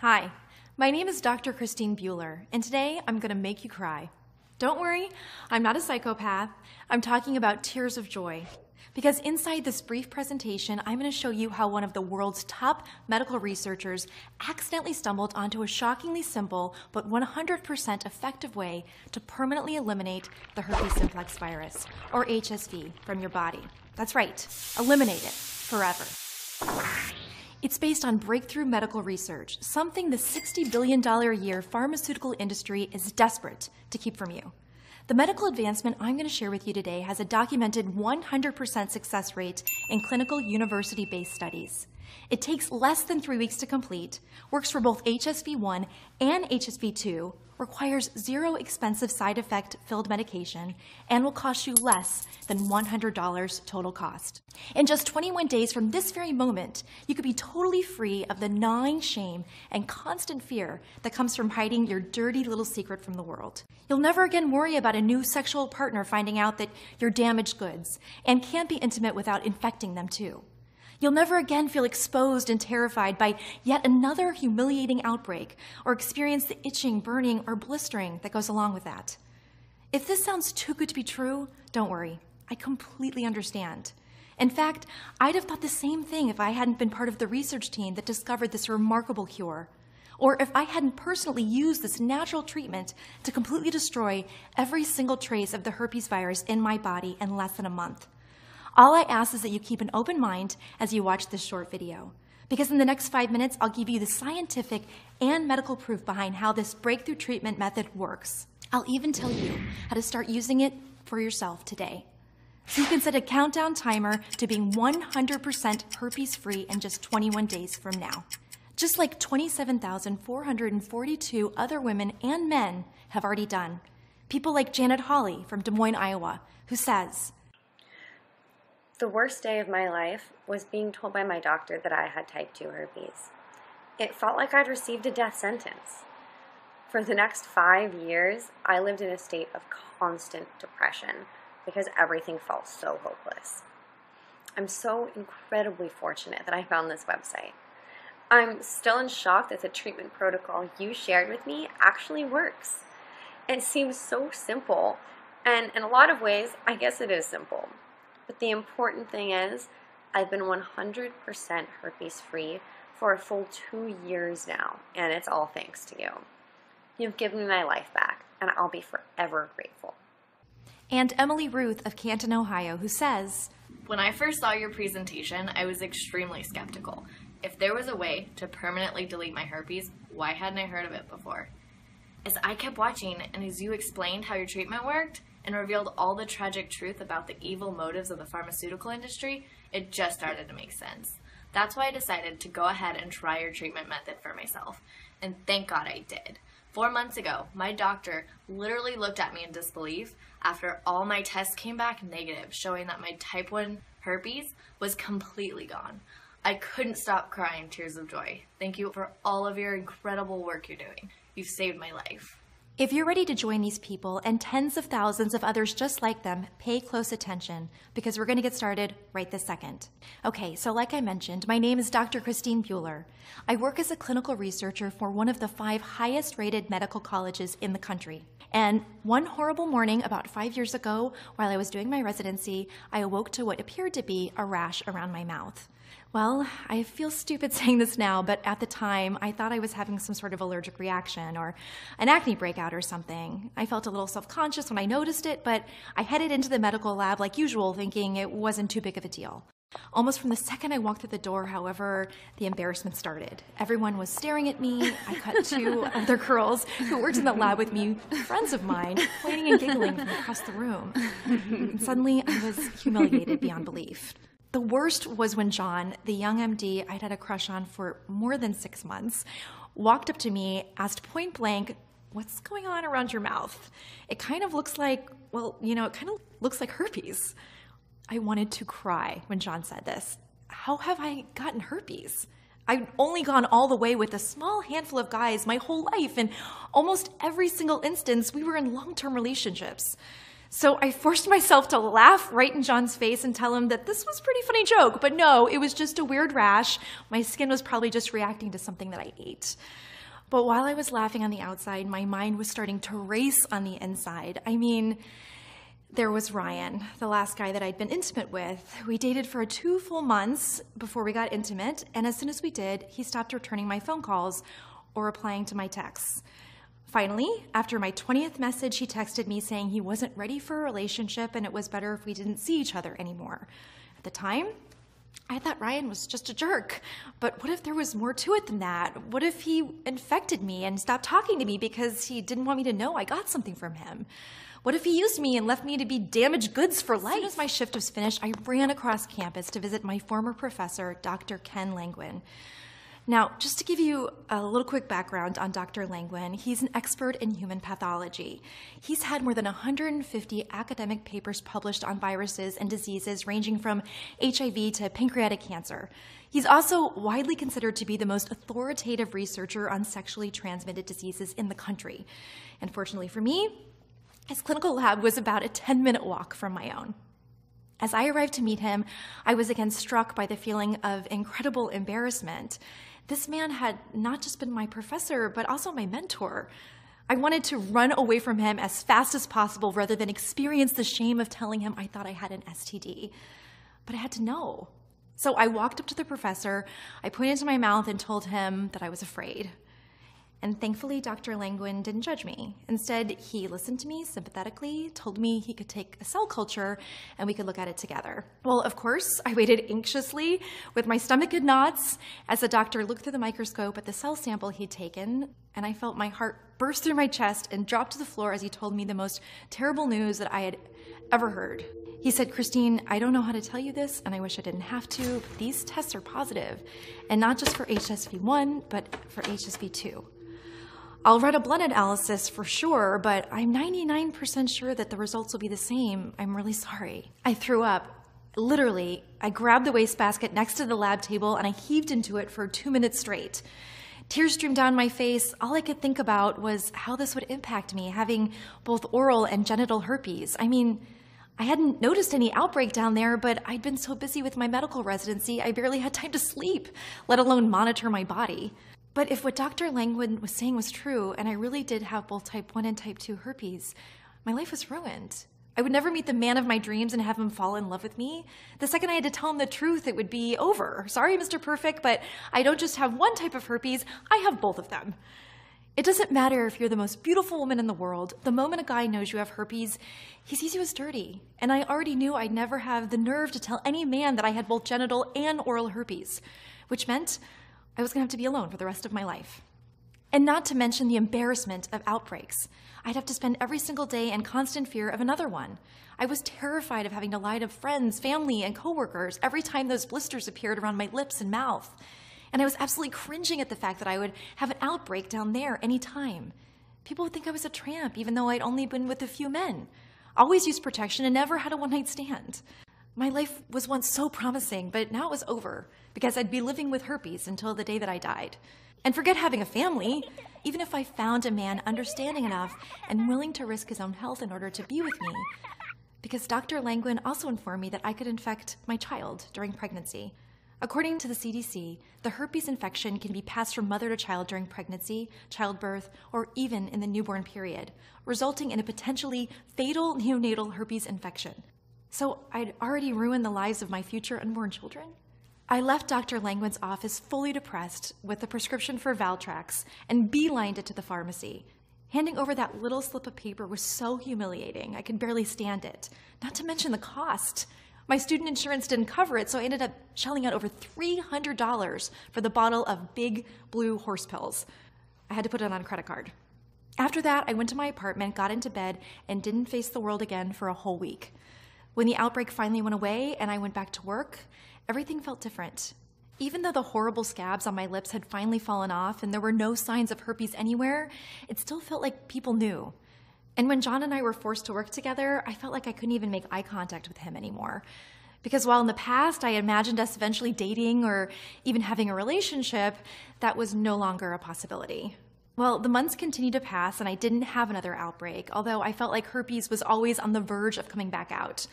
Hi, my name is Dr. Christine Bueller, and today I'm going to make you cry. Don't worry, I'm not a psychopath. I'm talking about tears of joy. Because inside this brief presentation, I'm going to show you how one of the world's top medical researchers accidentally stumbled onto a shockingly simple but 100% effective way to permanently eliminate the herpes simplex virus, or HSV, from your body. That's right, eliminate it forever. It's based on breakthrough medical research, something the $60 billion a year pharmaceutical industry is desperate to keep from you. The medical advancement I'm going to share with you today has a documented 100% success rate in clinical university-based studies. It takes less than 3 weeks to complete, works for both HSV-1 and HSV-2, requires zero expensive side effect-filled medication, and will cost you less than $100 total cost. In just 21 days from this very moment, you could be totally free of the gnawing shame and constant fear that comes from hiding your dirty little secret from the world. You'll never again worry about a new sexual partner finding out that you're damaged goods and can't be intimate without infecting them too. You'll never again feel exposed and terrified by yet another humiliating outbreak or experience the itching, burning, or blistering that goes along with that. If this sounds too good to be true, don't worry. I completely understand. In fact, I'd have thought the same thing if I hadn't been part of the research team that discovered this remarkable cure, or if I hadn't personally used this natural treatment to completely destroy every single trace of the herpes virus in my body in less than a month. All I ask is that you keep an open mind as you watch this short video, because in the next 5 minutes, I'll give you the scientific and medical proof behind how this breakthrough treatment method works. I'll even tell you how to start using it for yourself today. So you can set a countdown timer to being 100% herpes-free in just 21 days from now. Just like 27,442 other women and men have already done. People like Janet Hawley from Des Moines, Iowa, who says, "The worst day of my life was being told by my doctor that I had type 2 herpes. It felt like I'd received a death sentence. For the next 5 years, I lived in a state of constant depression because everything felt so hopeless. I'm so incredibly fortunate that I found this website. I'm still in shock that the treatment protocol you shared with me actually works. It seems so simple, and in a lot of ways, I guess it is simple. But the important thing is, I've been 100% herpes-free for a full 2 years now, and it's all thanks to you. You've given me my life back, and I'll be forever grateful." And Emily Ruth of Canton, Ohio, who says, "When I first saw your presentation, I was extremely skeptical. If there was a way to permanently delete my herpes, why hadn't I heard of it before? As I kept watching and as you explained how your treatment worked and revealed all the tragic truth about the evil motives of the pharmaceutical industry, it just started to make sense. That's why I decided to go ahead and try your treatment method for myself. And thank God I did. 4 months ago, my doctor literally looked at me in disbelief after all my tests came back negative, showing that my type 1 herpes was completely gone. I couldn't stop crying tears of joy. Thank you for all of your incredible work you're doing. You've saved my life." If you're ready to join these people and tens of thousands of others just like them, pay close attention because we're going to get started right this second. Okay, so like I mentioned, my name is Dr. Christine Bueller. I work as a clinical researcher for one of the 5 highest rated medical colleges in the country. And one horrible morning about 5 years ago, while I was doing my residency, I awoke to what appeared to be a rash around my mouth. Well, I feel stupid saying this now, but at the time, I thought I was having some sort of allergic reaction or an acne breakout or something. I felt a little self-conscious when I noticed it, but I headed into the medical lab like usual, thinking it wasn't too big of a deal. Almost from the second I walked through the door, however, the embarrassment started. Everyone was staring at me. I cut 2 other girls who worked in the lab with me, friends of mine, pointing and giggling from across the room. And suddenly, I was humiliated beyond belief. The worst was when John, the young MD I'd had a crush on for more than 6 months, walked up to me, asked point blank, "What's going on around your mouth? It kind of looks like, well, it kind of looks like herpes." I wanted to cry when John said this. How have I gotten herpes? I've only gone all the way with a small handful of guys my whole life, and almost every single instance we were in long-term relationships. So I forced myself to laugh right in John's face and tell him that this was a pretty funny joke, but no, it was just a weird rash. My skin was probably just reacting to something that I ate. But while I was laughing on the outside, my mind was starting to race on the inside. I mean, there was Ryan, the last guy that I'd been intimate with. We dated for 2 full months before we got intimate, and as soon as we did, he stopped returning my phone calls or replying to my texts. Finally, after my 20th message, he texted me saying he wasn't ready for a relationship and it was better if we didn't see each other anymore. At the time, I thought Ryan was just a jerk, but what if there was more to it than that? What if he infected me and stopped talking to me because he didn't want me to know I got something from him? What if he used me and left me to be damaged goods for life? As soon as my shift was finished, I ran across campus to visit my former professor, Dr. Ken Langwin. Now, just to give you a little quick background on Dr. Langwin, he's an expert in human pathology. He's had more than 150 academic papers published on viruses and diseases ranging from HIV to pancreatic cancer. He's also widely considered to be the most authoritative researcher on sexually transmitted diseases in the country. And fortunately for me, his clinical lab was about a 10-minute walk from my own. As I arrived to meet him, I was again struck by the feeling of incredible embarrassment. This man had not just been my professor, but also my mentor. I wanted to run away from him as fast as possible rather than experience the shame of telling him I thought I had an STD. But I had to know. So I walked up to the professor, I pointed to my mouth and told him that I was afraid. And thankfully, Dr. Langwin didn't judge me. Instead, he listened to me sympathetically, told me he could take a cell culture and we could look at it together. Well, of course, I waited anxiously with my stomach in knots as the doctor looked through the microscope at the cell sample he'd taken, and I felt my heart burst through my chest and drop to the floor as he told me the most terrible news that I had ever heard. He said, "Christine, I don't know how to tell you this, and I wish I didn't have to, but these tests are positive, and not just for HSV1, but for HSV2. I'll run a blood analysis for sure, but I'm 99% sure that the results will be the same. I'm really sorry." I threw up. Literally, I grabbed the wastebasket next to the lab table and I heaved into it for 2 minutes straight. Tears streamed down my face. All I could think about was how this would impact me, having both oral and genital herpes. I mean, I hadn't noticed any outbreak down there, but I'd been so busy with my medical residency, I barely had time to sleep, let alone monitor my body. But if what Dr. Langwin was saying was true, and I really did have both type 1 and type 2 herpes, my life was ruined. I would never meet the man of my dreams and have him fall in love with me. The second I had to tell him the truth, it would be over. Sorry, Mr. Perfect, but I don't just have one type of herpes, I have both of them. It doesn't matter if you're the most beautiful woman in the world. The moment a guy knows you have herpes, he sees you as dirty. And I already knew I'd never have the nerve to tell any man that I had both genital and oral herpes, which meant I was going to have to be alone for the rest of my life. And not to mention the embarrassment of outbreaks. I'd have to spend every single day in constant fear of another one. I was terrified of having to lie to friends, family, and coworkers every time those blisters appeared around my lips and mouth. And I was absolutely cringing at the fact that I would have an outbreak down there any time. People would think I was a tramp, even though I'd only been with a few men. Always used protection and never had a one-night stand. My life was once so promising, but now it was over because I'd be living with herpes until the day that I died. And forget having a family. Even if I found a man understanding enough and willing to risk his own health in order to be with me, because Dr. Langwin also informed me that I could infect my child during pregnancy. According to the CDC, the herpes infection can be passed from mother to child during pregnancy, childbirth, or even in the newborn period, resulting in a potentially fatal neonatal herpes infection. So I'd already ruined the lives of my future unborn children? I left Dr. Langwin's office fully depressed with a prescription for Valtrex and beelined it to the pharmacy. Handing over that little slip of paper was so humiliating, I could barely stand it, not to mention the cost. My student insurance didn't cover it, so I ended up shelling out over $300 for the bottle of big blue horse pills. I had to put it on a credit card. After that, I went to my apartment, got into bed, and didn't face the world again for a whole week. When the outbreak finally went away and I went back to work, everything felt different. Even though the horrible scabs on my lips had finally fallen off and there were no signs of herpes anywhere, it still felt like people knew. And when John and I were forced to work together, I felt like I couldn't even make eye contact with him anymore. Because while in the past I imagined us eventually dating or even having a relationship, that was no longer a possibility. Well, the months continued to pass and I didn't have another outbreak, although I felt like herpes was always on the verge of coming back out.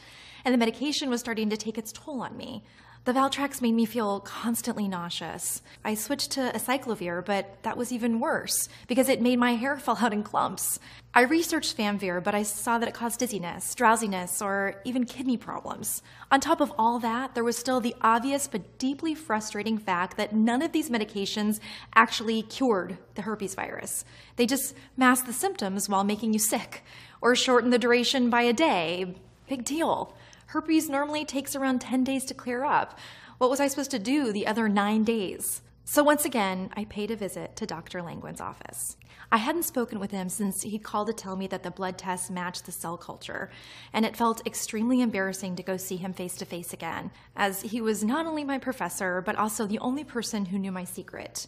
And the medication was starting to take its toll on me. The Valtrex made me feel constantly nauseous. I switched to acyclovir, but that was even worse because it made my hair fall out in clumps. I researched Famvir, but I saw that it caused dizziness, drowsiness, or even kidney problems. On top of all that, there was still the obvious but deeply frustrating fact that none of these medications actually cured the herpes virus. They just masked the symptoms while making you sick, or shortened the duration by a day. Big deal. Herpes normally takes around 10 days to clear up. What was I supposed to do the other 9 days? So once again, I paid a visit to Dr. Langwin's office. I hadn't spoken with him since he called to tell me that the blood tests matched the cell culture, and it felt extremely embarrassing to go see him face to face again, as he was not only my professor, but also the only person who knew my secret.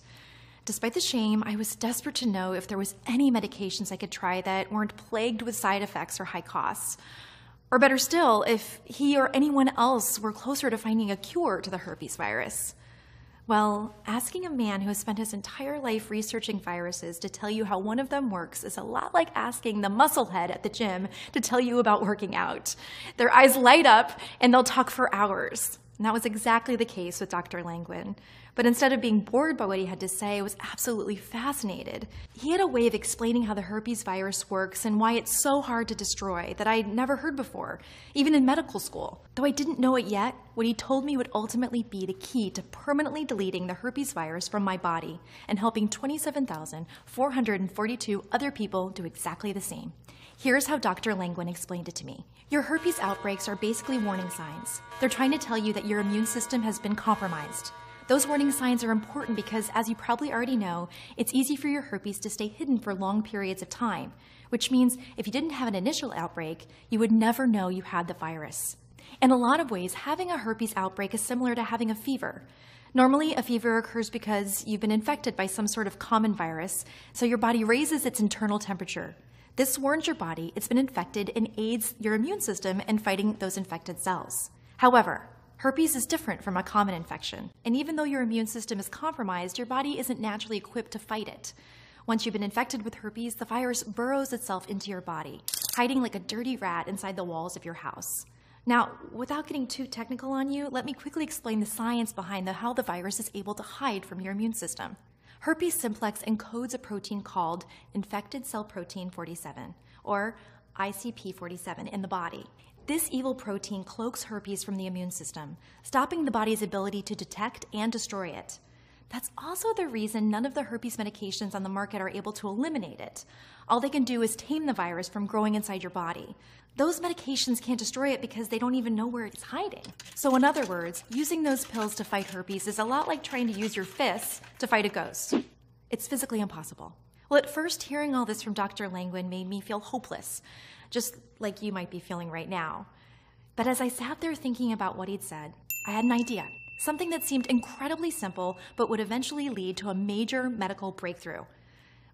Despite the shame, I was desperate to know if there was any medications I could try that weren't plagued with side effects or high costs. Or better still, if he or anyone else were closer to finding a cure to the herpes virus. Well, asking a man who has spent his entire life researching viruses to tell you how one of them works is a lot like asking the musclehead at the gym to tell you about working out. Their eyes light up and they'll talk for hours. And that was exactly the case with Dr. Langwin. But instead of being bored by what he had to say, I was absolutely fascinated. He had a way of explaining how the herpes virus works and why it's so hard to destroy that I'd never heard before, even in medical school. Though I didn't know it yet, what he told me would ultimately be the key to permanently deleting the herpes virus from my body and helping 27,442 other people do exactly the same. Here's how Dr. Langwin explained it to me. Your herpes outbreaks are basically warning signs. They're trying to tell you that your immune system has been compromised. Those warning signs are important because, as you probably already know, it's easy for your herpes to stay hidden for long periods of time, which means if you didn't have an initial outbreak, you would never know you had the virus. In a lot of ways, having a herpes outbreak is similar to having a fever. Normally, a fever occurs because you've been infected by some sort of common virus, so your body raises its internal temperature. This warns your body it's been infected and aids your immune system in fighting those infected cells. However, herpes is different from a common infection, and even though your immune system is compromised, your body isn't naturally equipped to fight it. Once you've been infected with herpes, the virus burrows itself into your body, hiding like a dirty rat inside the walls of your house. Now, without getting too technical on you, let me quickly explain the science behind how the virus is able to hide from your immune system. Herpes simplex encodes a protein called infected cell protein 47, or ICP47, in the body. This evil protein cloaks herpes from the immune system, stopping the body's ability to detect and destroy it. That's also the reason none of the herpes medications on the market are able to eliminate it. All they can do is tame the virus from growing inside your body. Those medications can't destroy it because they don't even know where it's hiding. So in other words, using those pills to fight herpes is a lot like trying to use your fists to fight a ghost. It's physically impossible. Well, at first, hearing all this from Dr. Langwin made me feel hopeless, just like you might be feeling right now. But as I sat there thinking about what he'd said, I had an idea. Something that seemed incredibly simple, but would eventually lead to a major medical breakthrough.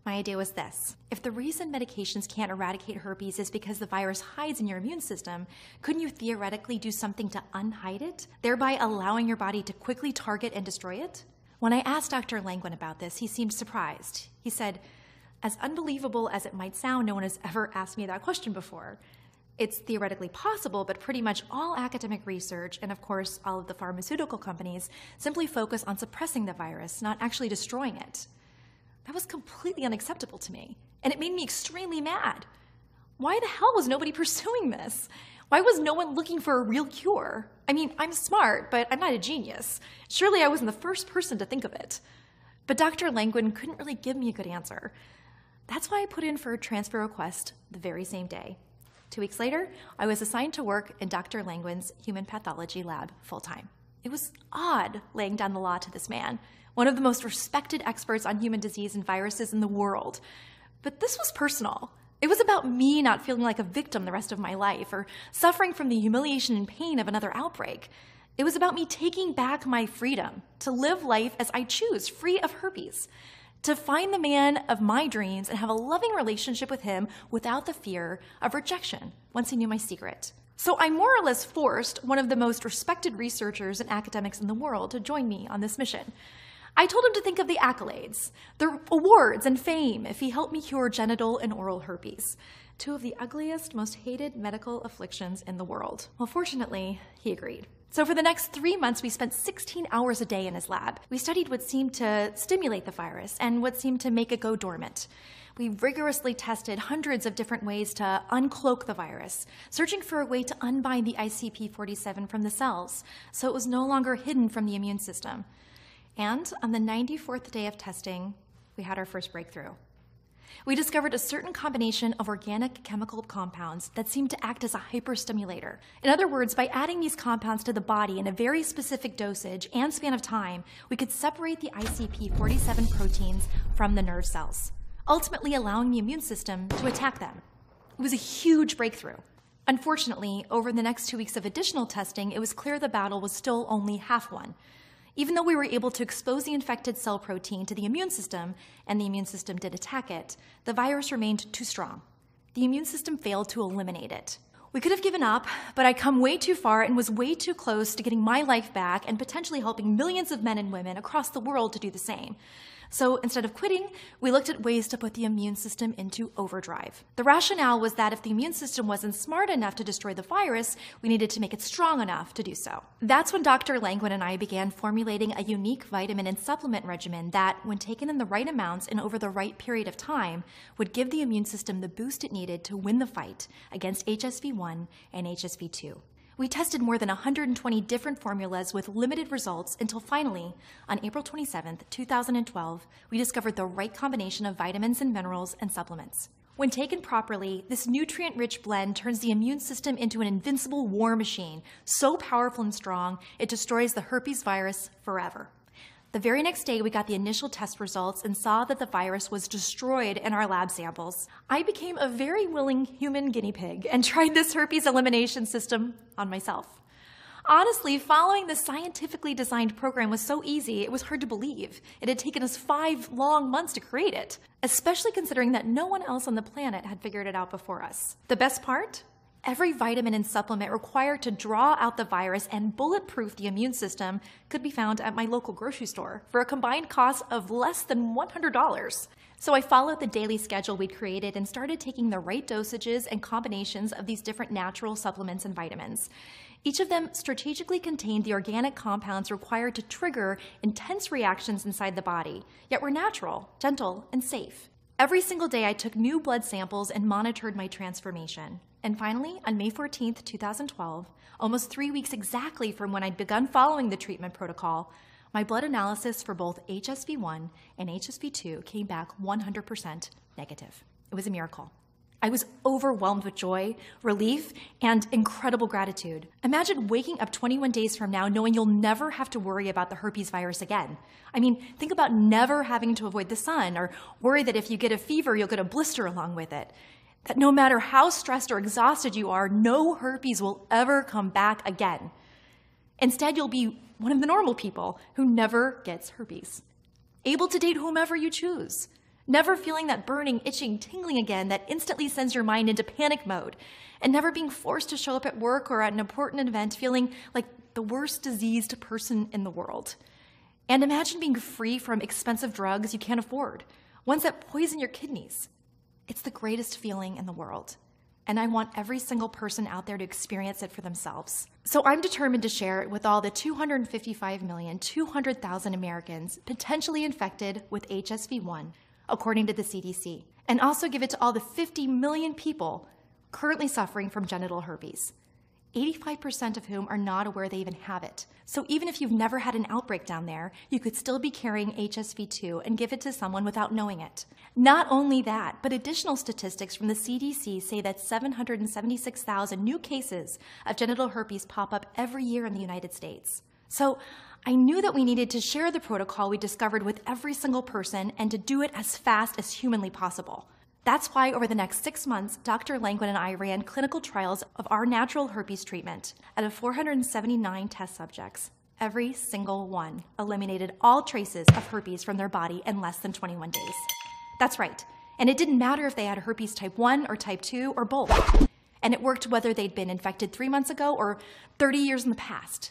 My idea was this. If the reason medications can't eradicate herpes is because the virus hides in your immune system, couldn't you theoretically do something to unhide it, thereby allowing your body to quickly target and destroy it? When I asked Dr. Langwin about this, he seemed surprised. He said, "As unbelievable as it might sound, no one has ever asked me that question before. It's theoretically possible, but pretty much all academic research, and of course all of the pharmaceutical companies, simply focus on suppressing the virus, not actually destroying it." That was completely unacceptable to me, and it made me extremely mad. Why the hell was nobody pursuing this? Why was no one looking for a real cure? I mean, I'm smart, but I'm not a genius. Surely I wasn't the first person to think of it. But Dr. Langwin couldn't really give me a good answer. That's why I put in for a transfer request the very same day. 2 weeks later, I was assigned to work in Dr. Langwin's human pathology lab full-time. It was odd laying down the law to this man, one of the most respected experts on human disease and viruses in the world. But this was personal. It was about me not feeling like a victim the rest of my life or suffering from the humiliation and pain of another outbreak. It was about me taking back my freedom to live life as I choose, free of herpes, to find the man of my dreams and have a loving relationship with him without the fear of rejection once he knew my secret. So I more or less forced one of the most respected researchers and academics in the world to join me on this mission. I told him to think of the accolades, the awards and fame if he helped me cure genital and oral herpes, two of the ugliest, most hated medical afflictions in the world. Well, fortunately, he agreed. So for the next 3 months, we spent 16 hours a day in his lab. We studied what seemed to stimulate the virus and what seemed to make it go dormant. We rigorously tested hundreds of different ways to uncloak the virus, searching for a way to unbind the ICP47 from the cells so it was no longer hidden from the immune system. And on the 94th day of testing, we had our first breakthrough. We discovered a certain combination of organic chemical compounds that seemed to act as a hyperstimulator. In other words, by adding these compounds to the body in a very specific dosage and span of time, we could separate the ICP47 proteins from the nerve cells, ultimately allowing the immune system to attack them. It was a huge breakthrough. Unfortunately, over the next 2 weeks of additional testing, it was clear the battle was still only half won. Even though we were able to expose the infected cell protein to the immune system, and the immune system did attack it, the virus remained too strong. The immune system failed to eliminate it. We could have given up, but I'd come way too far and was way too close to getting my life back and potentially helping millions of men and women across the world to do the same. So instead of quitting, we looked at ways to put the immune system into overdrive. The rationale was that if the immune system wasn't smart enough to destroy the virus, we needed to make it strong enough to do so. That's when Dr. Langwin and I began formulating a unique vitamin and supplement regimen that, when taken in the right amounts and over the right period of time, would give the immune system the boost it needed to win the fight against HSV-1 and HSV-2. We tested more than 120 different formulas with limited results until finally, on April 27, 2012, we discovered the right combination of vitamins and minerals and supplements. When taken properly, this nutrient-rich blend turns the immune system into an invincible war machine, so powerful and strong, it destroys the herpes virus forever. The very next day, we got the initial test results and saw that the virus was destroyed in our lab samples. I became a very willing human guinea pig and tried this herpes elimination system on myself. Honestly, following the scientifically designed program was so easy, it was hard to believe. It had taken us 5 long months to create it, especially considering that no one else on the planet had figured it out before us. The best part? Every vitamin and supplement required to draw out the virus and bulletproof the immune system could be found at my local grocery store for a combined cost of less than $100. So I followed the daily schedule we'd created and started taking the right dosages and combinations of these different natural supplements and vitamins. Each of them strategically contained the organic compounds required to trigger intense reactions inside the body, yet were natural, gentle, and safe. Every single day I took new blood samples and monitored my transformation. And finally, on May 14, 2012, almost 3 weeks exactly from when I'd begun following the treatment protocol, my blood analysis for both HSV-1 and HSV-2 came back 100% negative. It was a miracle. I was overwhelmed with joy, relief, and incredible gratitude. Imagine waking up 21 days from now knowing you'll never have to worry about the herpes virus again. I mean, think about never having to avoid the sun or worry that if you get a fever, you'll get a blister along with it. That no matter how stressed or exhausted you are, no herpes will ever come back again. Instead, you'll be one of the normal people who never gets herpes, able to date whomever you choose, never feeling that burning, itching, tingling again that instantly sends your mind into panic mode, and never being forced to show up at work or at an important event feeling like the worst diseased person in the world. And imagine being free from expensive drugs you can't afford, ones that poison your kidneys. It's the greatest feeling in the world, and I want every single person out there to experience it for themselves. So I'm determined to share it with all the 255,200,000 Americans potentially infected with HSV-1, according to the CDC, and also give it to all the 50 million people currently suffering from genital herpes, 85% of whom are not aware they even have it. So even if you've never had an outbreak down there, you could still be carrying HSV-2 and give it to someone without knowing it. Not only that, but additional statistics from the CDC say that 776,000 new cases of genital herpes pop up every year in the United States. So I knew that we needed to share the protocol we discovered with every single person and to do it as fast as humanly possible. That's why over the next 6 months, Dr. Langwin and I ran clinical trials of our natural herpes treatment out of 479 test subjects. Every single one eliminated all traces of herpes from their body in less than 21 days. That's right. And it didn't matter if they had herpes type 1 or type 2 or both. And it worked whether they'd been infected 3 months ago or 30 years in the past.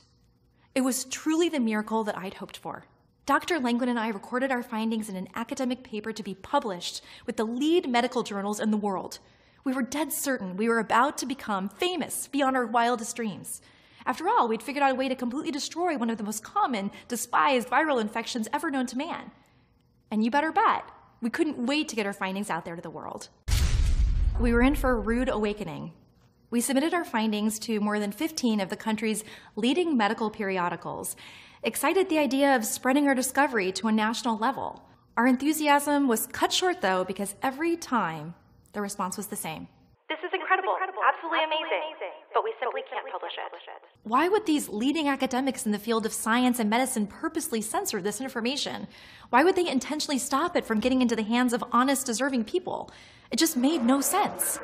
It was truly the miracle that I'd hoped for. Dr. Langwin and I recorded our findings in an academic paper to be published with the lead medical journals in the world. We were dead certain we were about to become famous beyond our wildest dreams. After all, we'd figured out a way to completely destroy one of the most common, despised viral infections ever known to man. And you better bet, we couldn't wait to get our findings out there to the world. We were in for a rude awakening. We submitted our findings to more than 15 of the country's leading medical periodicals, excited at the idea of spreading our discovery to a national level. Our enthusiasm was cut short, though, because every time the response was the same. This is incredible, absolutely amazing, but we simply can't publish it. Why would these leading academics in the field of science and medicine purposely censor this information? Why would they intentionally stop it from getting into the hands of honest, deserving people? It just made no sense.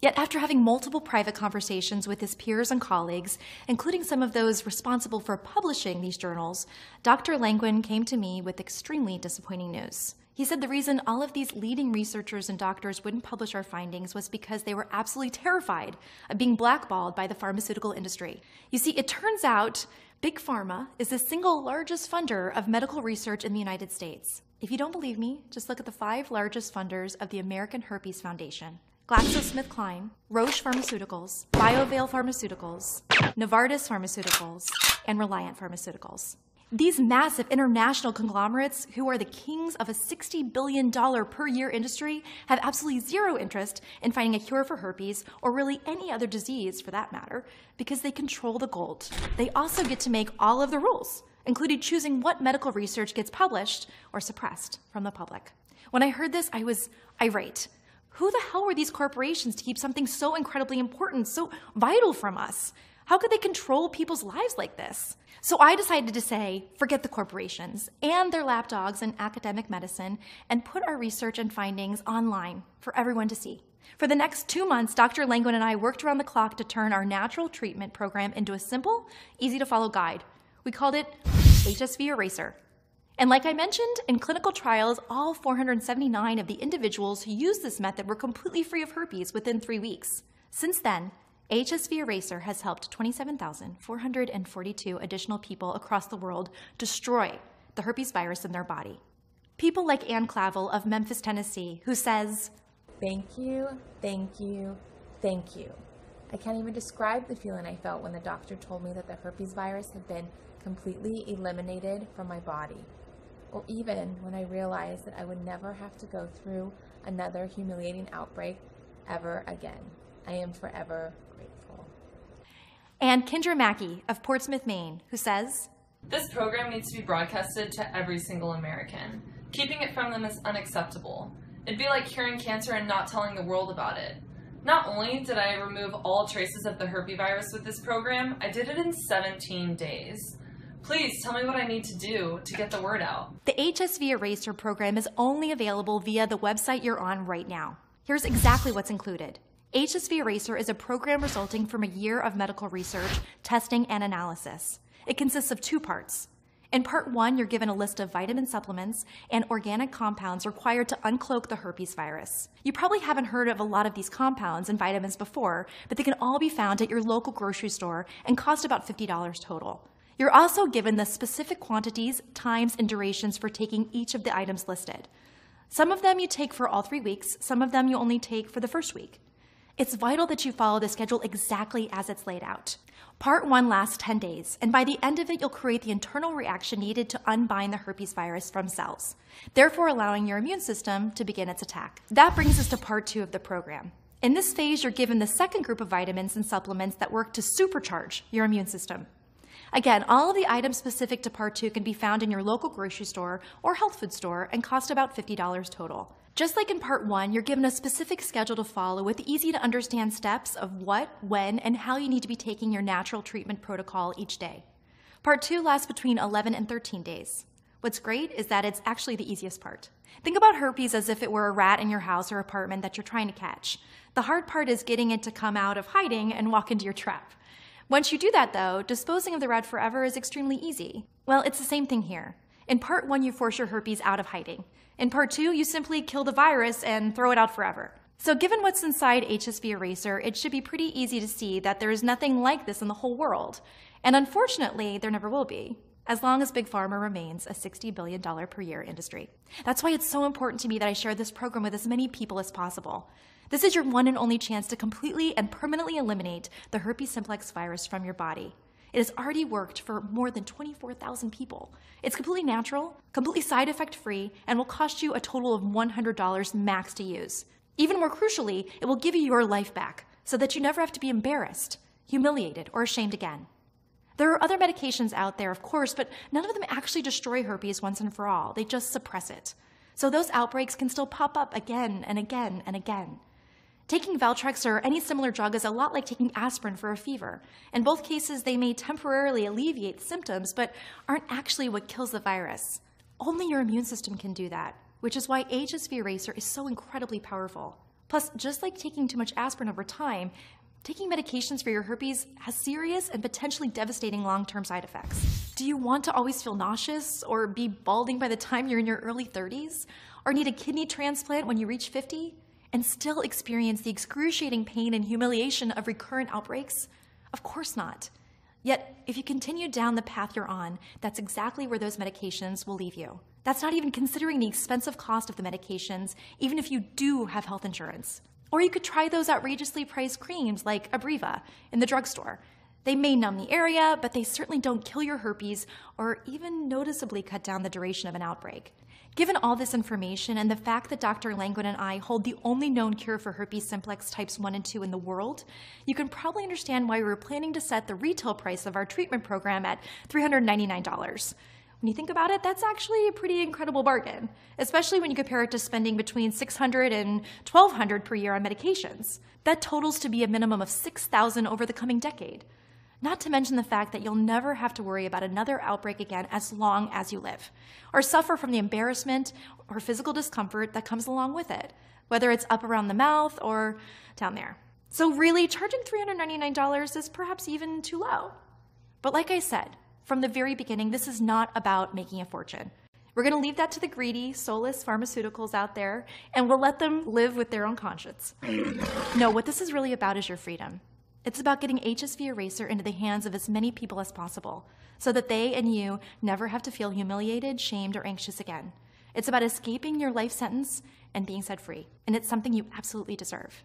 Yet after having multiple private conversations with his peers and colleagues, including some of those responsible for publishing these journals, Dr. Langwin came to me with extremely disappointing news. He said the reason all of these leading researchers and doctors wouldn't publish our findings was because they were absolutely terrified of being blackballed by the pharmaceutical industry. You see, it turns out Big Pharma is the single largest funder of medical research in the United States. If you don't believe me, just look at the 5 largest funders of the American Herpes Foundation: GlaxoSmithKline, Roche Pharmaceuticals, BioVale Pharmaceuticals, Novartis Pharmaceuticals, and Reliant Pharmaceuticals. These massive international conglomerates, who are the kings of a $60 billion per year industry, have absolutely zero interest in finding a cure for herpes, or really any other disease for that matter, because they control the gold. They also get to make all of the rules, including choosing what medical research gets published or suppressed from the public. When I heard this, I was irate. Who the hell were these corporations to keep something so incredibly important, so vital from us? How could they control people's lives like this? So I decided to say, forget the corporations and their lapdogs in academic medicine, and put our research and findings online for everyone to see. For the next 2 months, Dr. Langwin and I worked around the clock to turn our natural treatment program into a simple, easy-to-follow guide. We called it HSV Eraser. And like I mentioned, in clinical trials, all 479 of the individuals who used this method were completely free of herpes within 3 weeks. Since then, HSV Eraser has helped 27,442 additional people across the world destroy the herpes virus in their body. People like Ann Clavel of Memphis, Tennessee, who says, "Thank you, thank you, thank you. I can't even describe the feeling I felt when the doctor told me that the herpes virus had been completely eliminated from my body, or even when I realized that I would never have to go through another humiliating outbreak ever again. I am forever grateful." And Kendra Mackey of Portsmouth, Maine, who says, "This program needs to be broadcasted to every single American. Keeping it from them is unacceptable. It'd be like curing cancer and not telling the world about it. Not only did I remove all traces of the herpes virus with this program, I did it in 17 days. Please tell me what I need to do to get the word out." The HSV Eraser program is only available via the website you're on right now. Here's exactly what's included. HSV Eraser is a program resulting from a year of medical research, testing, and analysis. It consists of 2 parts. In part 1, you're given a list of vitamin supplements and organic compounds required to uncloak the herpes virus. You probably haven't heard of a lot of these compounds and vitamins before, but they can all be found at your local grocery store and cost about $50 total. You're also given the specific quantities, times, and durations for taking each of the items listed. Some of them you take for all 3 weeks, some of them you only take for the first week. It's vital that you follow the schedule exactly as it's laid out. Part 1 lasts 10 days, and by the end of it, you'll create the internal reaction needed to unbind the herpes virus from cells, therefore allowing your immune system to begin its attack. That brings us to part 2 of the program. In this phase, you're given the second group of vitamins and supplements that work to supercharge your immune system. Again, all of the items specific to part 2 can be found in your local grocery store or health food store and cost about $50 total. Just like in part 1, you're given a specific schedule to follow with easy to understand steps of what, when, and how you need to be taking your natural treatment protocol each day. Part 2 lasts between 11 and 13 days. What's great is that it's actually the easiest part. Think about herpes as if it were a rat in your house or apartment that you're trying to catch. The hard part is getting it to come out of hiding and walk into your trap. Once you do that, though, disposing of the rat forever is extremely easy. Well, it's the same thing here. In part 1, you force your herpes out of hiding. In part 2, you simply kill the virus and throw it out forever. So given what's inside HSV Eraser, it should be pretty easy to see that there is nothing like this in the whole world. And unfortunately, there never will be. as long as Big Pharma remains a $60 billion per year industry. That's why it's so important to me that I share this program with as many people as possible. This is your one and only chance to completely and permanently eliminate the herpes simplex virus from your body. It has already worked for more than 24,000 people. It's completely natural, completely side effect free, and will cost you a total of $100 max to use. Even more crucially, it will give you your life back so that you never have to be embarrassed, humiliated, or ashamed again. There are other medications out there, of course, but none of them actually destroy herpes once and for all. They just suppress it. So those outbreaks can still pop up again and again and again. Taking Valtrex or any similar drug is a lot like taking aspirin for a fever. In both cases, they may temporarily alleviate the symptoms, but aren't actually what kills the virus. Only your immune system can do that, which is why HSV eraser is so incredibly powerful. Plus, just like taking too much aspirin over time, taking medications for your herpes has serious and potentially devastating long-term side effects. Do you want to always feel nauseous or be balding by the time you're in your early 30s? Or need a kidney transplant when you reach 50? And still experience the excruciating pain and humiliation of recurrent outbreaks? Of course not. Yet, if you continue down the path you're on, that's exactly where those medications will leave you. That's not even considering the expensive cost of the medications, even if you do have health insurance. Or you could try those outrageously priced creams like Abreva in the drugstore. They may numb the area, but they certainly don't kill your herpes or even noticeably cut down the duration of an outbreak. Given all this information and the fact that Dr. Langwin and I hold the only known cure for herpes simplex types 1 and 2 in the world, you can probably understand why we were planning to set the retail price of our treatment program at $399. When you think about it, that's actually a pretty incredible bargain, especially when you compare it to spending between $600 and $1,200 per year on medications. That totals to be a minimum of $6,000 over the coming decade. Not to mention the fact that you'll never have to worry about another outbreak again as long as you live, or suffer from the embarrassment or physical discomfort that comes along with it, whether it's up around the mouth or down there. So really, charging $399 is perhaps even too low. But like I said, from the very beginning, this is not about making a fortune. We're going to leave that to the greedy, soulless pharmaceuticals out there, and we'll let them live with their own conscience. No, what this is really about is your freedom. It's about getting HSV eraser into the hands of as many people as possible, so that they and you never have to feel humiliated, shamed, or anxious again. It's about escaping your life sentence and being set free, and it's something you absolutely deserve.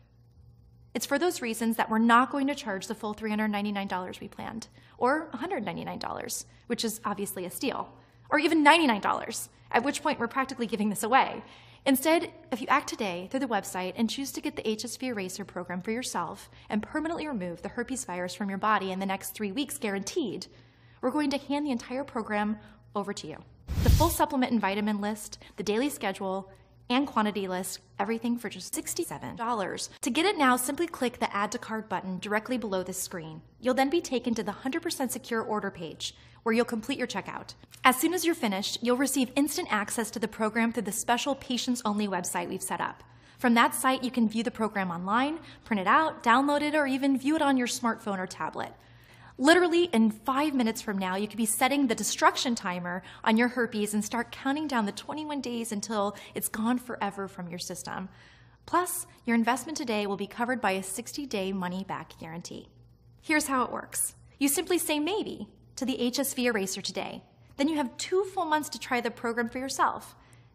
It's for those reasons that we're not going to charge the full $399 we planned, or $199, which is obviously a steal, or even $99, at which point we're practically giving this away. Instead, if you act today through the website and choose to get the HSV eraser program for yourself and permanently remove the herpes virus from your body in the next 3 weeks guaranteed, we're going to hand the entire program over to you. The full supplement and vitamin list, the daily schedule, and quantity list, everything for just $67. To get it now, simply click the Add to Cart button directly below this screen. You'll then be taken to the 100% secure order page, where you'll complete your checkout. As soon as you're finished, you'll receive instant access to the program through the special patients-only website we've set up. From that site, you can view the program online, print it out, download it, or even view it on your smartphone or tablet. Literally, in 5 minutes from now, you could be setting the destruction timer on your herpes and start counting down the 21 days until it's gone forever from your system. Plus, your investment today will be covered by a 60-day money-back guarantee. Here's how it works. You simply say maybe to the HSV eraser today. Then you have 2 full months to try the program for yourself.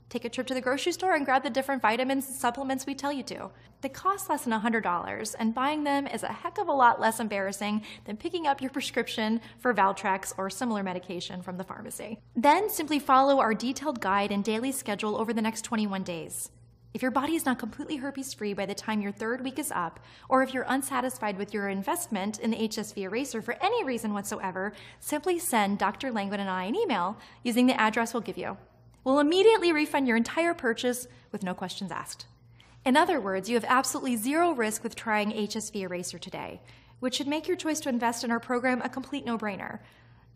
Take a trip to the grocery store and grab the different vitamins and supplements we tell you to. They cost less than $100, and buying them is a heck of a lot less embarrassing than picking up your prescription for Valtrex or similar medication from the pharmacy. Then simply follow our detailed guide and daily schedule over the next 21 days. If your body is not completely herpes-free by the time your 3rd week is up, or if you're unsatisfied with your investment in the HSV eraser for any reason whatsoever, simply send Dr. Langwin and I an email using the address we'll give you. We'll immediately refund your entire purchase with no questions asked. In other words, you have absolutely zero risk with trying HSV eraser today, which should make your choice to invest in our program a complete no-brainer.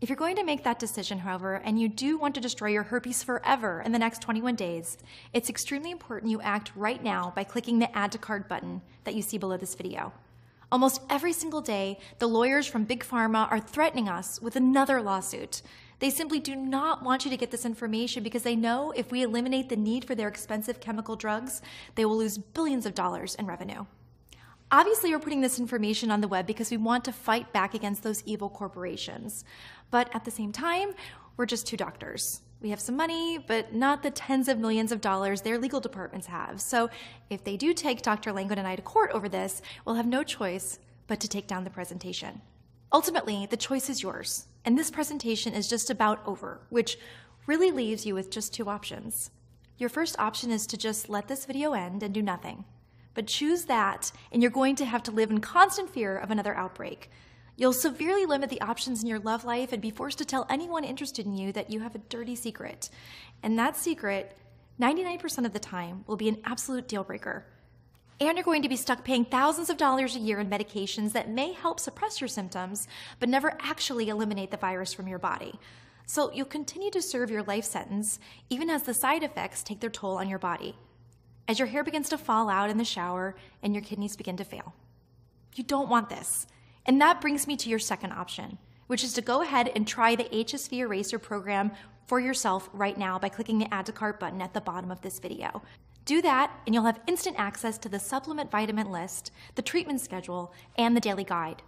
If you're going to make that decision, however, and you do want to destroy your herpes forever in the next 21 days, it's extremely important you act right now by clicking the Add to Cart button that you see below this video. Almost every single day, the lawyers from Big Pharma are threatening us with another lawsuit. They simply do not want you to get this information because they know if we eliminate the need for their expensive chemical drugs, they will lose billions of dollars in revenue. Obviously, we're putting this information on the web because we want to fight back against those evil corporations. But at the same time, We're just two doctors. We have some money, but not the tens of millions of dollars their legal departments have. So if they do take Dr. Langwood and I to court over this, we'll have no choice but to take down the presentation. Ultimately, the choice is yours, and this presentation is just about over, which really leaves you with just two options. Your first option is to just let this video end and do nothing. But choose that, and you're going to have to live in constant fear of another outbreak. You'll severely limit the options in your love life and be forced to tell anyone interested in you that you have a dirty secret. And that secret, 99% of the time, will be an absolute deal breaker. And you're going to be stuck paying thousands of dollars a year in medications that may help suppress your symptoms, but never actually eliminate the virus from your body. So you'll continue to serve your life sentence, even as the side effects take their toll on your body, as your hair begins to fall out in the shower and your kidneys begin to fail. You don't want this. And that brings me to your second option, which is to go ahead and try the HSV Eraser program for yourself right now by clicking the Add to Cart button at the bottom of this video. Do that, and you'll have instant access to the supplement vitamin list, the treatment schedule, and the daily guide.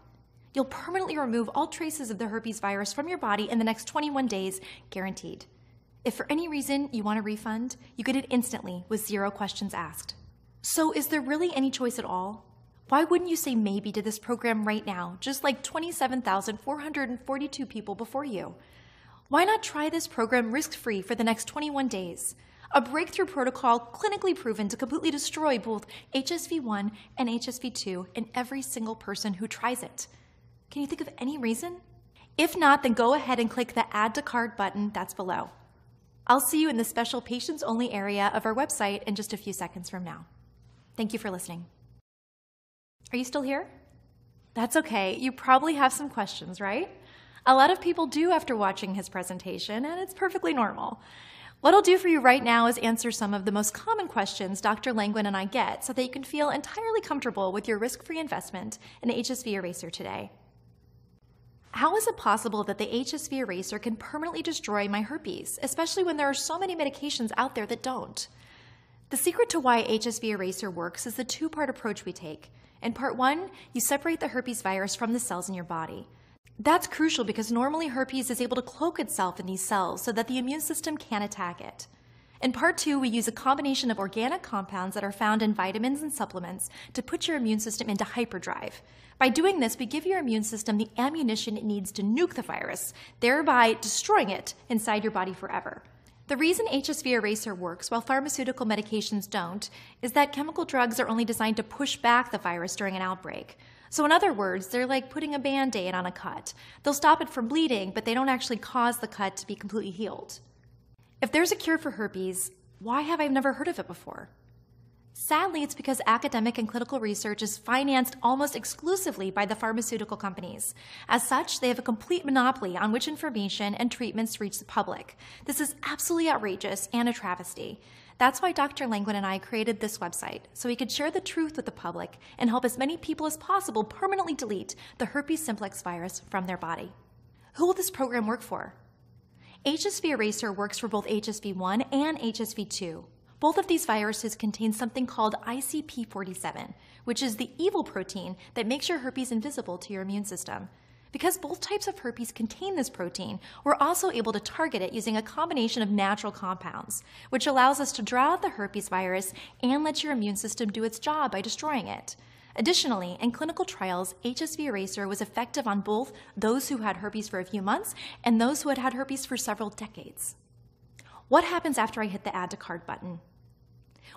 You'll permanently remove all traces of the herpes virus from your body in the next 21 days, guaranteed. If for any reason you want a refund, you get it instantly with 0 questions asked. So is there really any choice at all? Why wouldn't you say maybe to this program right now, just like 27,442 people before you? Why not try this program risk-free for the next 21 days? A breakthrough protocol clinically proven to completely destroy both HSV-1 and HSV-2 in every single person who tries it. Can you think of any reason? If not, then go ahead and click the Add to Cart button that's below. I'll see you in the special patients-only area of our website in just a few seconds from now. Thank you for listening. Are you still here? That's okay. You probably have some questions, right? A lot of people do after watching his presentation, and it's perfectly normal. What I'll do for you right now is answer some of the most common questions Dr. Langwood and I get so that you can feel entirely comfortable with your risk-free investment in the HSV Eraser today. How is it possible that the HSV Eraser can permanently destroy my herpes, especially when there are so many medications out there that don't? The secret to why HSV Eraser works is the two-part approach we take. In part 1, you separate the herpes virus from the cells in your body. That's crucial because normally herpes is able to cloak itself in these cells so that the immune system can't attack it. In part 2, we use a combination of organic compounds that are found in vitamins and supplements to put your immune system into hyperdrive. By doing this, we give your immune system the ammunition it needs to nuke the virus, thereby destroying it inside your body forever. The reason HSV Eraser works while pharmaceutical medications don't is that chemical drugs are only designed to push back the virus during an outbreak. So in other words, they're like putting a Band-Aid on a cut. They'll stop it from bleeding, but they don't actually cause the cut to be completely healed. If there's a cure for herpes, why have I never heard of it before? Sadly, it's because academic and clinical research is financed almost exclusively by the pharmaceutical companies. As such, they have a complete monopoly on which information and treatments reach the public. This is absolutely outrageous and a travesty. That's why Dr. Langwood and I created this website, so we could share the truth with the public and help as many people as possible permanently delete the herpes simplex virus from their body. Who will this program work for? HSV Eraser works for both HSV-1 and HSV-2. Both of these viruses contain something called ICP47, which is the evil protein that makes your herpes invisible to your immune system. Because both types of herpes contain this protein, we're also able to target it using a combination of natural compounds, which allows us to draw out the herpes virus and let your immune system do its job by destroying it. Additionally, in clinical trials, HSV Eraser was effective on both those who had herpes for a few months and those who had had herpes for several decades. What happens after I hit the Add to Cart button?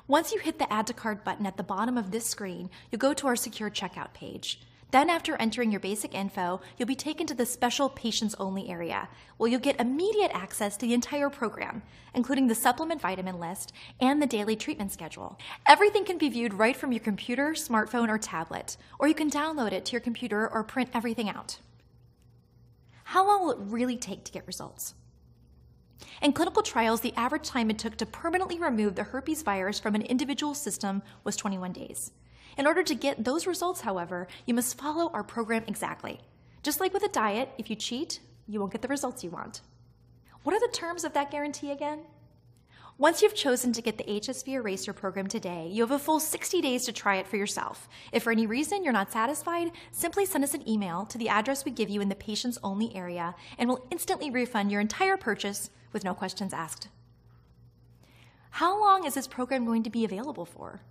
Once you hit the Add to Cart button at the bottom of this screen, you'll go to our secure checkout page. Then after entering your basic info, you'll be taken to the special patients only area, where you'll get immediate access to the entire program, including the supplement vitamin list and the daily treatment schedule. Everything can be viewed right from your computer, smartphone, or tablet, or you can download it to your computer or print everything out. How long will it really take to get results? In clinical trials, the average time it took to permanently remove the herpes virus from an individual's system was 21 days. In order to get those results, however, you must follow our program exactly. Just like with a diet, if you cheat, you won't get the results you want. What are the terms of that guarantee again? Once you've chosen to get the HSV Eraser program today, you have a full 60 days to try it for yourself. If for any reason you're not satisfied, simply send us an email to the address we give you in the patients only area, and we'll instantly refund your entire purchase with no questions asked. How long is this program going to be available for?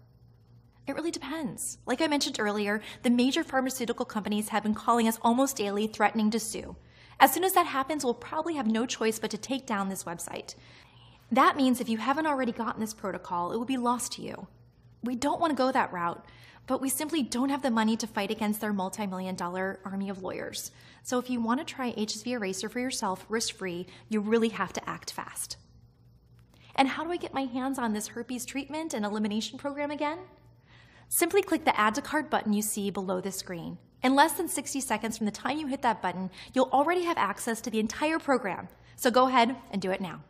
It really depends. Like I mentioned earlier, the major pharmaceutical companies have been calling us almost daily, threatening to sue. As soon as that happens, we'll probably have no choice but to take down this website. That means if you haven't already gotten this protocol, it will be lost to you. We don't want to go that route, but we simply don't have the money to fight against their multi-million-dollar army of lawyers. So if you want to try HSV Eraser for yourself risk-free, you really have to act fast. And how do I get my hands on this herpes treatment and elimination program again? Simply click the Add to Cart button you see below the screen. In less than 60 seconds from the time you hit that button, you'll already have access to the entire program. So go ahead and do it now.